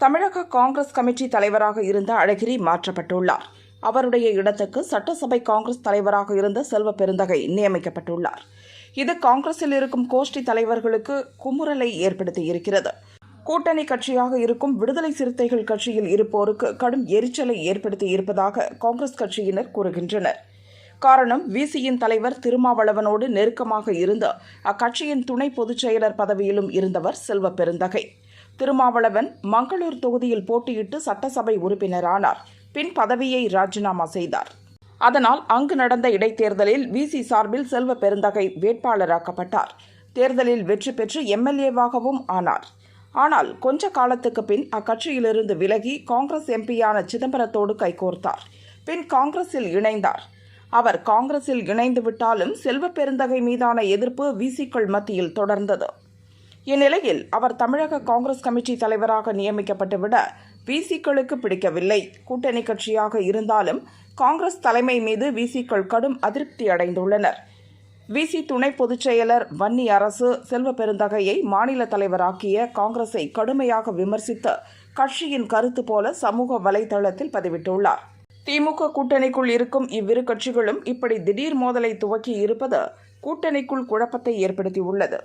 தமிழக காங்கிரஸ் கமிட்டி தலைவராக இருந்த அழகிரி மாற்றப்பட்டுள்ளார். அவருடைய இடத்துக்கு சட்டசபை காங்கிரஸ் தலைவராக இருந்த செல்வ பெருந்தகை நியமிக்கப்பட்டுள்ளார். இது காங்கிரஸில் இருக்கும் கோஷ்டி தலைவர்களுக்கு குமுறலை ஏற்படுத்தியிருக்கிறது. கூட்டணி கட்சியாக இருக்கும் விடுதலை சிறுத்தைகள் கட்சியில் இருப்போருக்கு கடும் எரிச்சலை ஏற்படுத்தி இருப்பதாக காங்கிரஸ் கட்சியினர் கூறுகின்றனர். காரணம், விசியின் தலைவர் திருமாவளவனோடு நெருக்கமாக இருந்து அக்கட்சியின் துணை பொதுச் செயலர் பதவியிலும் இருந்தவர் செல்வ பெருந்தகை. திருமாவளவன் மங்களூர் தொகுதியில் போட்டியிட்டு சட்டசபை உறுப்பினரானார். பின் பதவியை ராஜினாமா செய்தார். அதனால் அங்கு நடந்த இடைத்தேர்தலில் விசி சார்பில் செல்வ பெருந்தகை வேட்பாளராக்கப்பட்டார். தேர்தலில் வெற்றி பெற்று எம்எல்ஏவாகவும் ஆனார். ஆனால் கொஞ்ச காலத்துக்கு பின் அக்கட்சியிலிருந்து விலகி காங்கிரஸ் எம்பியான சிதம்பரத்தோடு கைகோர்த்தார். பின் காங்கிரஸில் இணைந்தார். அவர் காங்கிரஸில் இணைந்து விட்டாலும் செல்வ பெருந்தகை மீதான எதிர்ப்பு விசிக்கள் மத்தியில் தொடர்ந்தது. இந்நிலையில் அவர் தமிழக காங்கிரஸ் கமிட்டி தலைவராக நியமிக்கப்பட்டுவிட விசிக்களுக்கு பிடிக்கவில்லை. கூட்டணி கட்சியாக இருந்தாலும் காங்கிரஸ் தலைமை மீது விசிக்கள் கடும் அதிருப்தி அடைந்துள்ளனர். விசி துணை பொதுச் செயலர் வன்னி அரசு செல்வ பெருந்தகையை மாநில தலைவராக்கிய காங்கிரஸை கடுமையாக விமர்சித்து கட்சியின் கருத்து போல சமூக வலைதளத்தில் பதிவிட்டுள்ளார். திமுக கூட்டணிக்குள் இருக்கும் இவ்விரு கட்சிகளும் இப்படி திடீர் மோதலை துவக்கி இருப்பது கூட்டணிக்குள் குழப்பத்தை ஏற்படுத்தியுள்ளது.